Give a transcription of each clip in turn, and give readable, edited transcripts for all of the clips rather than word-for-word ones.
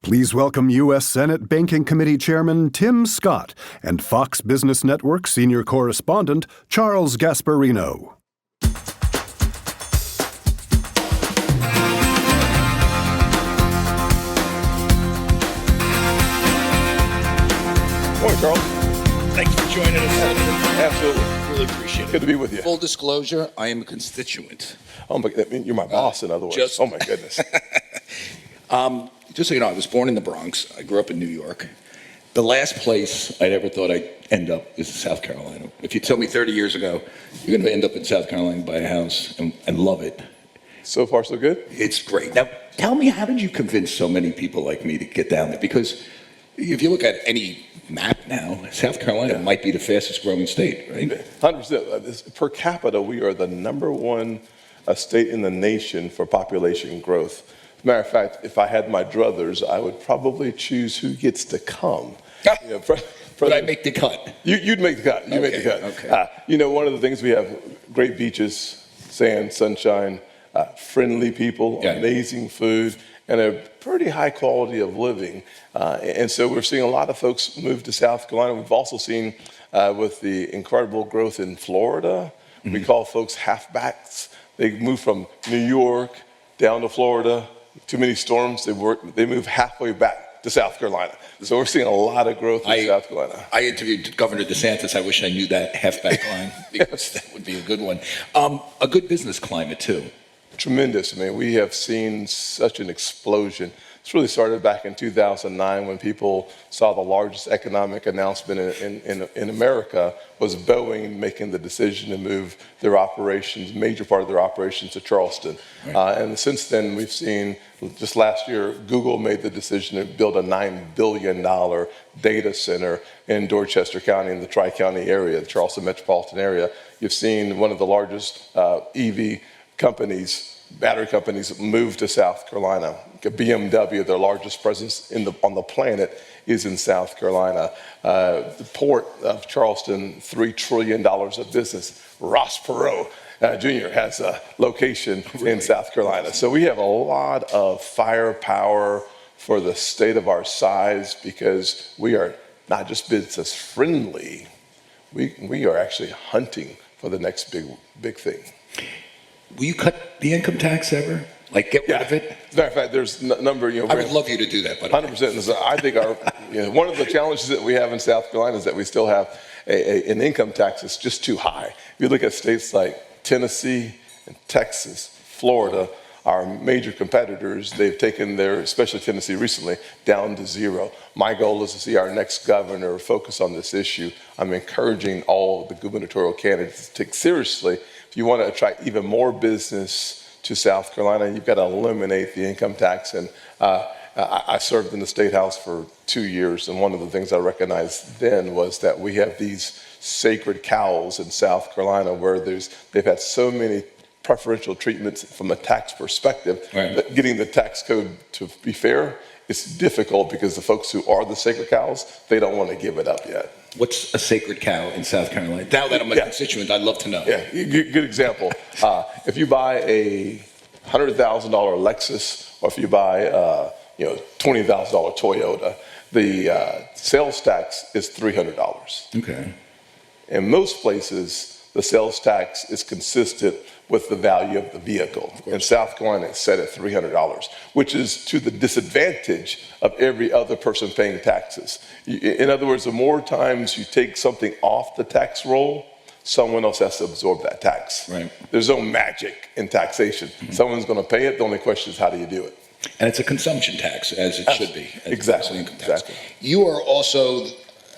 Please welcome U.S. Senate Banking Committee Chairman Tim Scott and Fox Business Network senior correspondent Charles Gasparino. Morning, Charles. Thanks for joining us. Absolutely. Really appreciate it. Good to be with you. Full disclosure, I am a constituent. Oh my, that means you're my boss, in other words. Oh my goodness. Just so you know, I was born in the Bronx. I grew up in New York. The last place I'd ever thought I'd end up is South Carolina. If you told me 30 years ago, you're going to end up in South Carolina and buy a house and love it. So far, so good? It's great. Now, tell me, how did you convince so many people like me to get down there? Because if you look at any map now, South Carolina might be the fastest growing state, right? 100%. Per capita, we are the number one state in the nation for population growth. As a matter of fact, if I had my druthers, I would probably choose who gets to come. But I make the cut. You'd make the cut. You make the cut. Okay. One of the things we have, great beaches, sand, sunshine, friendly people, amazing food, and a pretty high quality of living. And so we're seeing a lot of folks move to South Carolina. We've also seen with the incredible growth in Florida, we call folks halfbacks. They move from New York down to Florida. Too many storms, they move halfway back to South Carolina. So we're seeing a lot of growth in South Carolina. I interviewed Governor DeSantis. I wish I knew that halfback line because that would be a good one. A good business climate, too. Tremendous. I mean, we have seen such an explosion. This really started back in 2009 when people saw the largest economic announcement in America was Boeing making the decision to move their operations, major part of their operations, to Charleston. Right. And since then, we've seen, just last year, Google made the decision to build a $9 billion data center in Dorchester County, in the Tri-County area, the Charleston metropolitan area. You've seen one of the largest EV companies, battery companies, move to South Carolina. BMW, their largest presence on the planet, is in South Carolina. The port of Charleston, $3 trillion of business. Ross Perot Jr. has a location in South Carolina. So we have a lot of firepower for the state of our size because we are not just business friendly, we are actually hunting for the next big thing. Will you cut the income tax ever? Like get rid of it? As a matter of fact, there's a number, I would love you to do that, but 100%. I think one of the challenges that we have in South Carolina is that we still have an income tax that's just too high. If you look at states like Tennessee and Texas, Florida, our major competitors, they've taken their, especially Tennessee recently, down to zero. My goal is to see our next governor focus on this issue. I'm encouraging all the gubernatorial candidates to take seriously. If you want to attract even more business to South Carolina, you've got to eliminate the income tax. And I served in the State House for 2 years, and one of the things I recognized then was that we have these sacred cows in South Carolina where they've had so many preferential treatments from a tax perspective, that getting the tax code to be fair, it's difficult because the folks who are the sacred cows, they don't want to give it up yet. What's a sacred cow in South Carolina? Now that I'm a constituent, I'd love to know. Yeah, good example. If you buy a $100,000 Lexus, or if you buy a $20,000 Toyota, the sales tax is $300. Okay. In most places, the sales tax is consistent with the value of the vehicle. In South Carolina, it's set at $300, which is to the disadvantage of every other person paying taxes. In other words, the more times you take something off the tax roll, someone else has to absorb that tax. Right. There's no magic in taxation. Someone's going to pay it. The only question is, how do you do it? And it's a consumption tax, as it should be. Exactly. Income tax. You are also,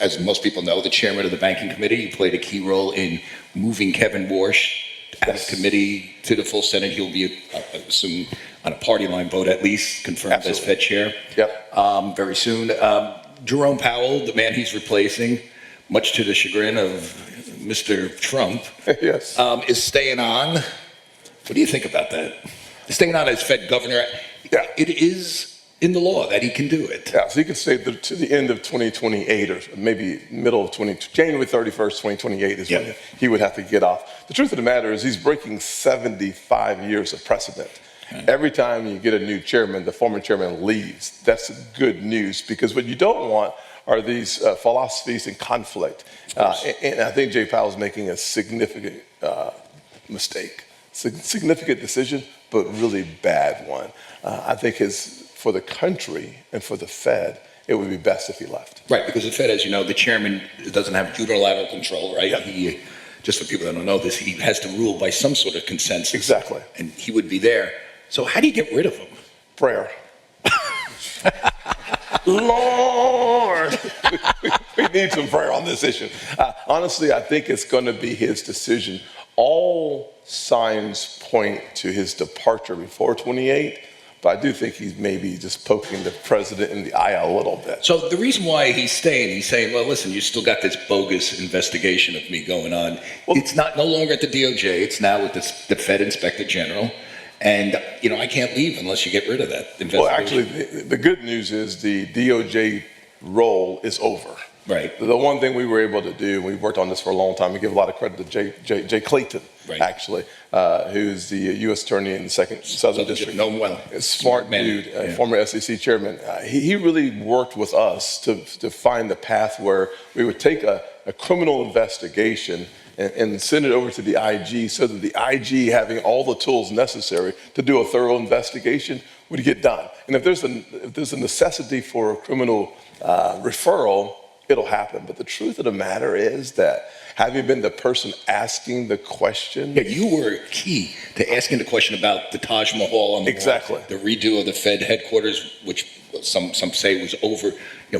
as most people know, the chairman of the banking committee. You played a key role in moving Kevin Warsh out of committee to the full Senate. He'll be, I assume, on a party line vote at least, confirmed as Fed chair. Yep. Very soon. Jerome Powell, the man he's replacing, much to the chagrin of Mr. Trump, yes, is staying on. What do you think about that? Staying on as Fed governor. Yeah. It is in the law that he can do it. Yeah, so he can stay to the end of 2028 or maybe middle of January 31st, 2028 is when he would have to get off. The truth of the matter is he's breaking 75 years of precedent. Every time you get a new chairman, the former chairman leaves. That's good news, because what you don't want are these philosophies in conflict. And I think Jay Powell's making a significant mistake, significant decision, but really bad one. I think for the country and for the Fed, it would be best if he left. Right, because the Fed, as you know, the chairman doesn't have unilateral control, right? Yep. He, just for people that don't know this, he has to rule by some sort of consensus. Exactly. And he would be there. So how do you get rid of him? Prayer. Lord, we need some prayer on this issue. Honestly, I think it's going to be his decision. All signs point to his departure before 28, but I do think he's maybe just poking the president in the eye a little bit. So the reason why he's staying, he's saying, well, listen, you still got this bogus investigation of me going on. Well, it's no longer at the DOJ. It's now with the Fed Inspector General. And, I can't leave unless you get rid of that investigation. Well, actually, the good news is the DOJ role is over. Right. The one thing we were able to do, and we've worked on this for a long time, we give a lot of credit to Jay Clayton, right, actually, who's the U.S. Attorney in the Second Southern District. Know him well. A smart man. dude, Yeah. Former SEC chairman. He really worked with us to find the path where we would take a criminal investigation and send it over to the IG, so that the IG, having all the tools necessary to do a thorough investigation, would get done. And if there's a necessity for a criminal referral, it'll happen. But the truth of the matter is that, having been the person asking the question. Yeah, you were key to asking the question about the Taj Mahal on the Exactly. wall, the redo of the Fed headquarters, which some say was over,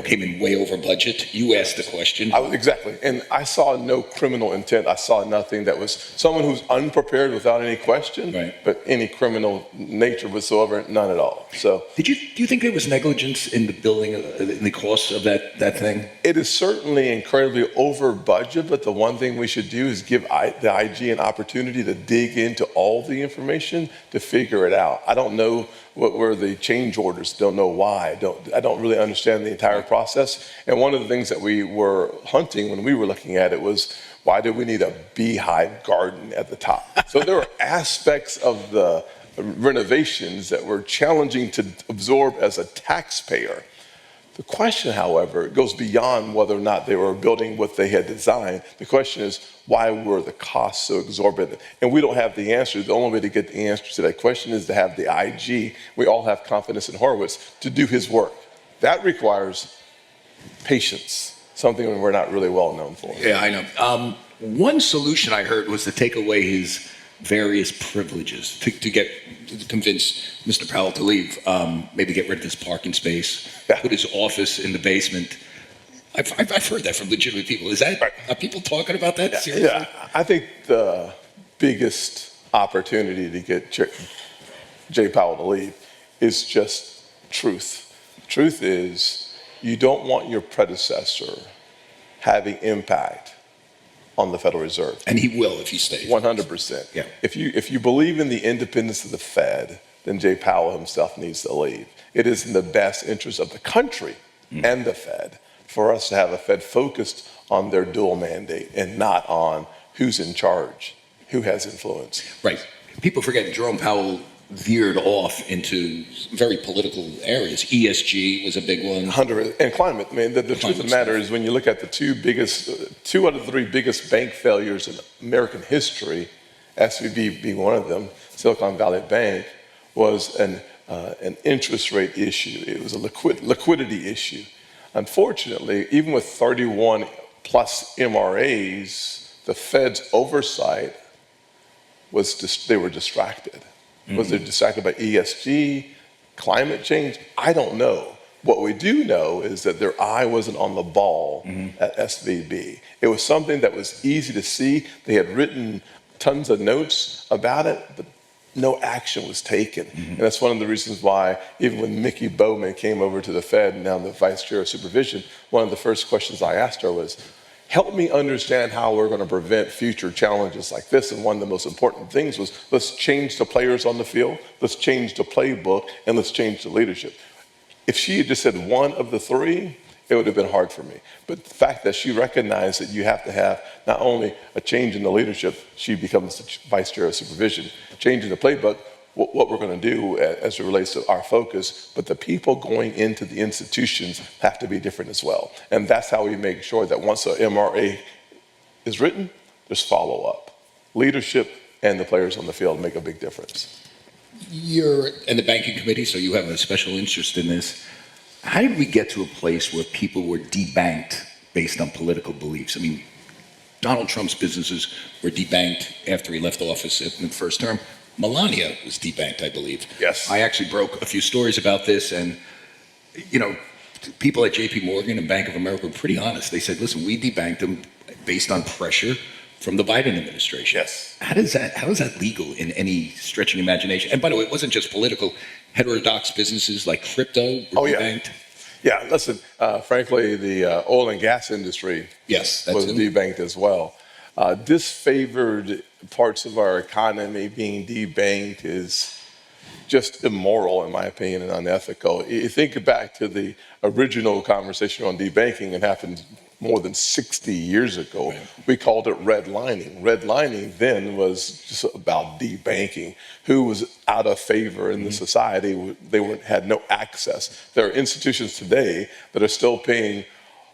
came in way over budget. You asked the question. Exactly. And I saw no criminal intent. I saw nothing that was someone who's unprepared without any question, right, but any criminal nature whatsoever, none at all. So, do you think there was negligence in the building, in the cost of that thing? It is certainly incredibly over budget, but the one thing we should do is give the IG an opportunity to dig into all the information to figure it out. I don't know what were the change orders, don't know why. I don't really understand the entire process. And one of the things that we were hunting when we were looking at it was, why do we need a beehive garden at the top? So there were aspects of the renovations that were challenging to absorb as a taxpayer. The question, however, goes beyond whether or not they were building what they had designed. The question is, why were the costs so exorbitant? And we don't have the answer. The only way to get the answer to that question is to have the IG. We all have confidence in Horowitz to do his work. That requires patience, something we're not really well known for. Yeah, I know. One solution I heard was to take away his various privileges, to convince Mr. Powell to leave, maybe get rid of his parking space, put his office in the basement. I've heard that from legitimate people. Are people talking about that? Seriously? Yeah, I think the biggest opportunity to get Jay Powell to leave is just truth. Truth is, you don't want your predecessor having impact on the Federal Reserve. And he will if he stays. 100%. Yeah. If you believe in the independence of the Fed, then Jay Powell himself needs to leave. It is in the best interest of the country and the Fed for us to have a Fed focused on their dual mandate and not on who's in charge, who has influence. Right. People forget Jerome Powell veered off into very political areas. ESG was a big one. And climate. I mean, the truth of the matter is, when you look at the two out of the three biggest bank failures in American history, SVB being one of them, Silicon Valley Bank, was an interest rate issue. It was a liquidity issue. Unfortunately, even with 31 plus MRAs, the Fed's oversight they were distracted. Was they distracted by ESG, climate change? I don't know. What we do know is that their eye wasn't on the ball at SVB. It was something that was easy to see. They had written tons of notes about it, but no action was taken. And that's one of the reasons why, even when Mickey Bowman came over to the Fed, and now the Vice Chair of Supervision, one of the first questions I asked her was, help me understand how we're going to prevent future challenges like this. And one of the most important things was, let's change the players on the field, let's change the playbook, and let's change the leadership. If she had just said one of the three, it would have been hard for me. But the fact that she recognized that you have to have not only a change in the leadership, she becomes the Vice Chair of Supervision, change in the playbook, what we're going to do as it relates to our focus, but the people going into the institutions have to be different as well. And that's how we make sure that once a MRA is written, there's follow-up. Leadership and the players on the field make a big difference. You're in the banking committee, so you have a special interest in this. How did we get to a place where people were debanked based on political beliefs? I mean, Donald Trump's businesses were debanked after he left office in the first term. Melania was debanked, I believe. Yes. I actually broke a few stories about this, and, you know, people at JP Morgan and Bank of America were pretty honest. They said, listen, we debanked them based on pressure from the Biden administration. Yes. How is that legal in any stretching imagination? And by the way, it wasn't just political. Heterodox businesses like crypto were debanked. Yeah, listen, frankly, the oil and gas industry was debanked as well. Disfavored parts of our economy being debanked is just immoral, in my opinion, and unethical. You think back to the original conversation on debanking, it happened more than 60 years ago. Right. We called it redlining. Redlining then was just about debanking. Who was out of favor in the society, they had no access. There are institutions today that are still paying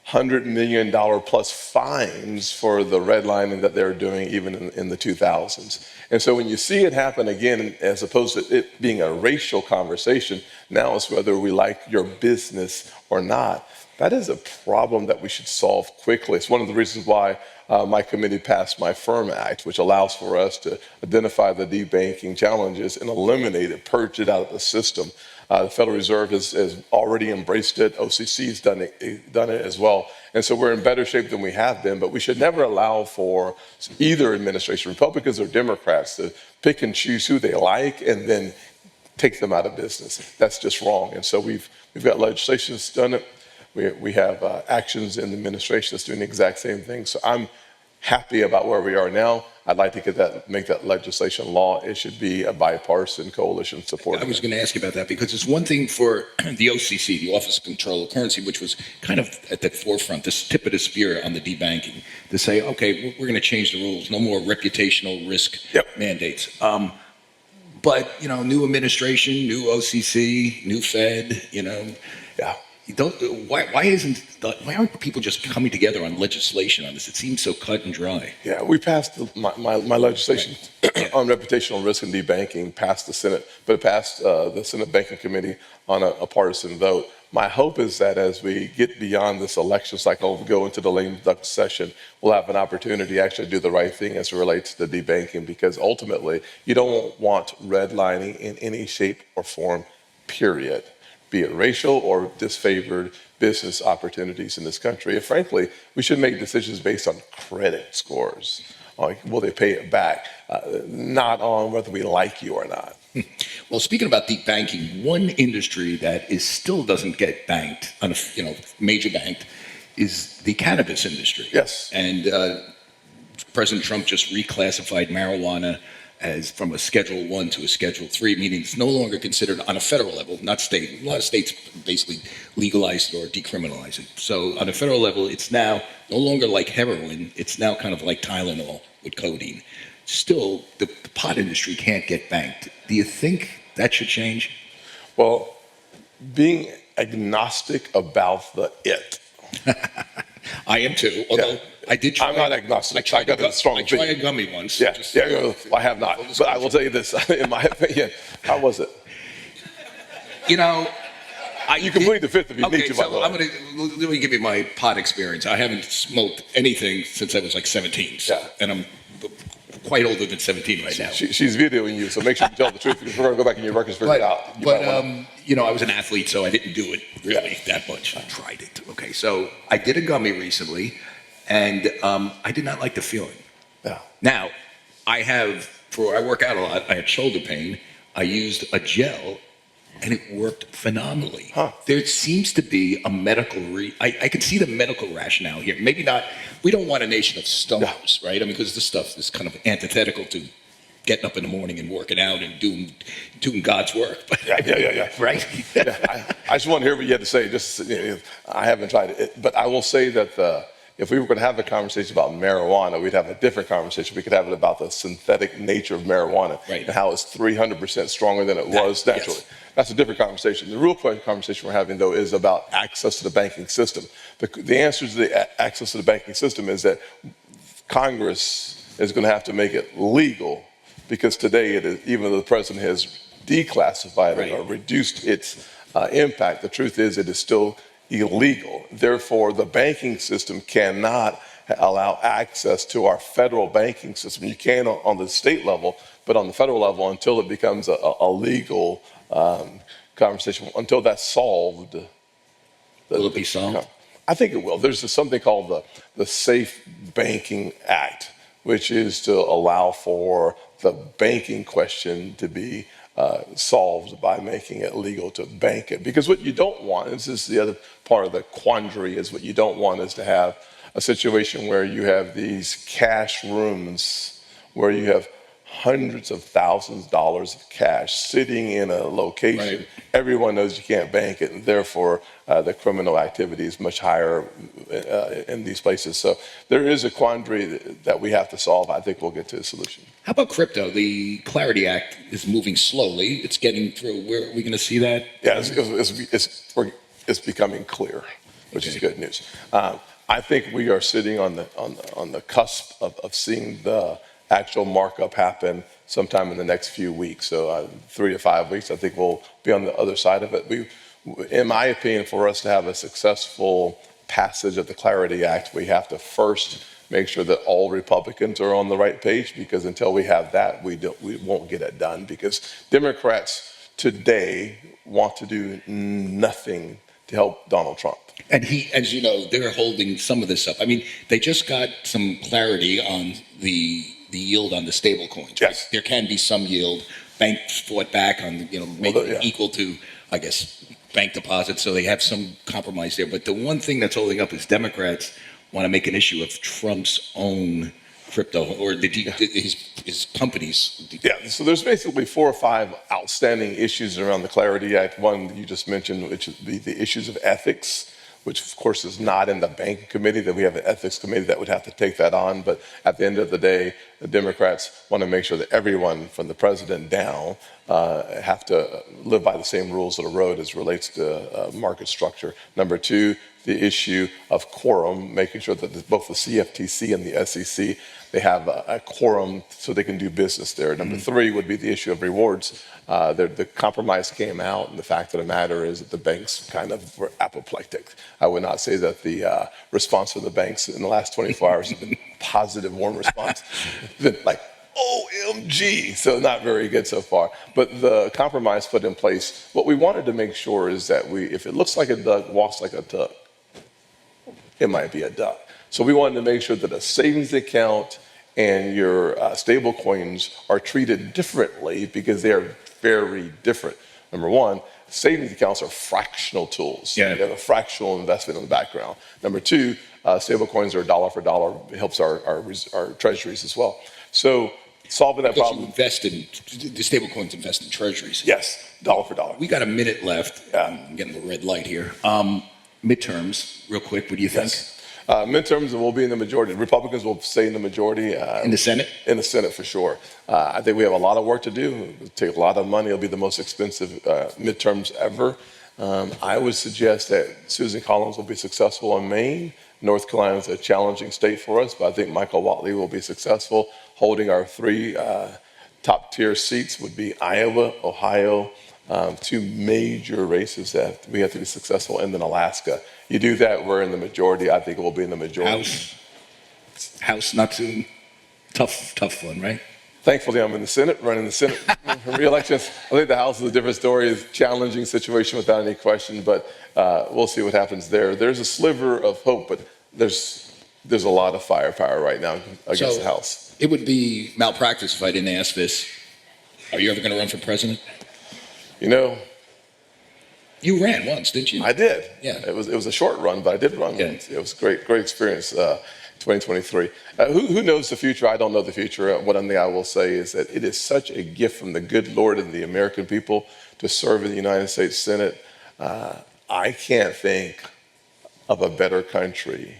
$100 million plus fines for the redlining that they were doing even in the 2000s. And so when you see it happen again, as opposed to it being a racial conversation, now it's whether we like your business or not. That is a problem that we should solve quickly. It's one of the reasons why my committee passed my FIRM Act, which allows for us to identify the debanking challenges and eliminate it, purge it out of the system. The Federal Reserve has already embraced it. OCC's done it as well. And so we're in better shape than we have been, but we should never allow for either administration, Republicans or Democrats, to pick and choose who they like and then take them out of business. That's just wrong. And so we've got legislation that's done it. We have actions in the administration that's doing the exact same thing. So I'm happy about where we are now. I'd like to make that legislation law. It should be a bipartisan coalition support. I was going to ask you about that because it's one thing for the OCC, the Office of Control of Currency, which was kind of at the forefront, this tip of the spear on the debanking, to say, okay, we're going to change the rules, no more reputational risk mandates. But, you know, new administration, new OCC, new Fed, you know. Yeah. Why aren't people just coming together on legislation on this? It seems so cut and dry. Yeah, we passed my legislation on reputational risk and debanking passed the Senate, but it passed the Senate Banking Committee on a partisan vote. My hope is that as we get beyond this election cycle, we go into the lame duck session, we'll have an opportunity to actually do the right thing as it relates to debanking, because ultimately you don't want redlining in any shape or form, period. Be it racial or disfavored business opportunities in this country. And frankly, we should make decisions based on credit scores. Will they pay it back? Not on whether we like you or not. Well, speaking about deep banking, one industry that still doesn't get banked, major banked, is the cannabis industry. Yes. And President Trump just reclassified marijuana as from a Schedule 1 to a Schedule 3, meaning it's no longer considered on a federal level, not state. A lot of states basically legalized it or decriminalized it. So on a federal level, it's now no longer like heroin. It's now kind of like Tylenol with codeine. Still, the pot industry can't get banked. Do you think that should change? Well, being agnostic about the it. I am too, although I did try. I'm not agnostic. I got a strong opinion. I tried a gummy once. I have not. But I will tell you this, in my opinion, how was it? You know, you can plead the fifth if you need to, by the way. Let me give you my pot experience. I haven't smoked anything since I was like 17, and I'm quite older than 17 right now. She's videoing you, so make sure you tell the truth, because we're going to go back in your records figure it out. But, I was an athlete, so I didn't do it really that much. I tried it. Okay, so I did a gummy recently, and I did not like the feeling. Yeah. Now, I work out a lot. I had shoulder pain. I used a gel, and it worked phenomenally. Huh. There seems to be a medical I can see the medical rationale here. Maybe not. We don't want a nation of stoners, right? I mean, because this stuff is kind of antithetical to getting up in the morning and working out and doing God's work. Yeah. Right? I just want to hear what you had to say. I haven't tried it, but I will say that if we were going to have a conversation about marijuana, we'd have a different conversation. We could have it about the synthetic nature of marijuana and how it's 300% stronger than it was naturally. Yes. That's a different conversation. The real conversation we're having, though, is about access to the banking system. The answer to the access to the banking system is that Congress is going to have to make it legal, because today it is, even though the president has declassified it or reduced its impact, the truth is it is still illegal. Therefore, the banking system cannot allow access to our federal banking system. You can on the state level, but on the federal level, until it becomes a legal conversation, until that's solved. Will it be solved? I think it will. There's something called the Safe Banking Act, which is to allow for the banking question to be solved by making it legal to bank it. Because what you don't want, and this is the other part of the quandary, is what you don't want is to have a situation where you have these cash rooms where you have hundreds of thousands of dollars of cash sitting in a location. Everyone knows you can't bank it, and therefore the criminal activity is much higher in these places. So there is a quandary that we have to solve. I think we'll get to a solution. How about crypto? The Clarity Act is moving slowly. It's getting through. Where are we going to see that? Yeah, it's becoming clear, which is good news. I think we are sitting on the cusp of seeing the actual markup happen sometime in the next few weeks. So 3 to 5 weeks, I think we'll be on the other side of it. In my opinion, for us to have a successful passage of the Clarity Act, we have to first make sure that all Republicans are on the right page, because until we have that, we won't get it done, because Democrats today want to do nothing to help Donald Trump. And as you know, they're holding some of this up. I mean, they just got some clarity on the yield on the stable coins. Yes. There can be some yield. Banks fought back on, making it equal to, I guess, bank deposits, so they have some compromise there. But the one thing that's holding up is Democrats want to make an issue of Trump's own crypto, or his companies. Yeah, so there's basically 4 or 5 outstanding issues around the Clarity Act. One that you just mentioned, which would be the issues of ethics, which of course is not in the banking committee, that we have an ethics committee that would have to take that on. But at the end of the day, the Democrats want to make sure that everyone from the president down have to live by the same rules of the road as relates to market structure. Number 2, the issue of quorum, making sure that both the CFTC and the SEC, they have a quorum so they can do business there. Number 3 would be the issue of rewards. The compromise came out, and the fact of the matter is that the banks kind of were apoplectic. I would not say that the response of the banks in the last 24 hours has been positive, warm response. It's been like, OMG, so not very good so far. But the compromise put in place, what we wanted to make sure is that if it looks like a duck, walks like a duck, it might be a duck. So we wanted to make sure that a savings account and your stable coins are treated differently, because they are very different. Number 1, savings accounts are fractional tools. You have a fractional investment in the background. Number 2, stable coins are dollar for dollar. It helps our treasuries as well. So solving that problem. Invest in the stable coins, invest in treasuries. Yes, dollar for dollar. We got a minute left. I'm getting the red light here. Midterms, real quick. What do you think? Midterms will be in the majority. Republicans will stay in the majority. In the Senate? In the Senate, for sure. I think we have a lot of work to do. It'll take a lot of money. It'll be the most expensive midterms ever. I would suggest that Susan Collins will be successful in Maine. North Carolina is a challenging state for us, but I think Michael Whatley will be successful. Holding our 3 top-tier seats would be Iowa, Ohio, 2 major races that we have to be successful, and then Alaska. You do that, we're in the majority. I think it will be in the majority. House, not too tough one, right? Thankfully, I'm in the Senate, running the Senate for re-election. I think the House is a different story. It's a challenging situation without any question, but we'll see what happens there. There's a sliver of hope, but there's a lot of firepower right now against the House. It would be malpractice if I didn't ask this. Are you ever going to run for president? You ran once, didn't you? I did. Yeah. It was a short run, but I did run once. It was a great experience. 2023. Who knows the future? I don't know the future. One thing I will say is that it is such a gift from the good Lord and the American people to serve in the United States Senate. I can't think of a better country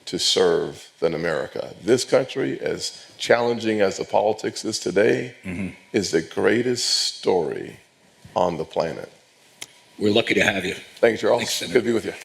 to serve than America. This country, as challenging as the politics is today, is the greatest story on the planet. We're lucky to have you. Thanks, Charles. Thanks, Senator. Good to be with you.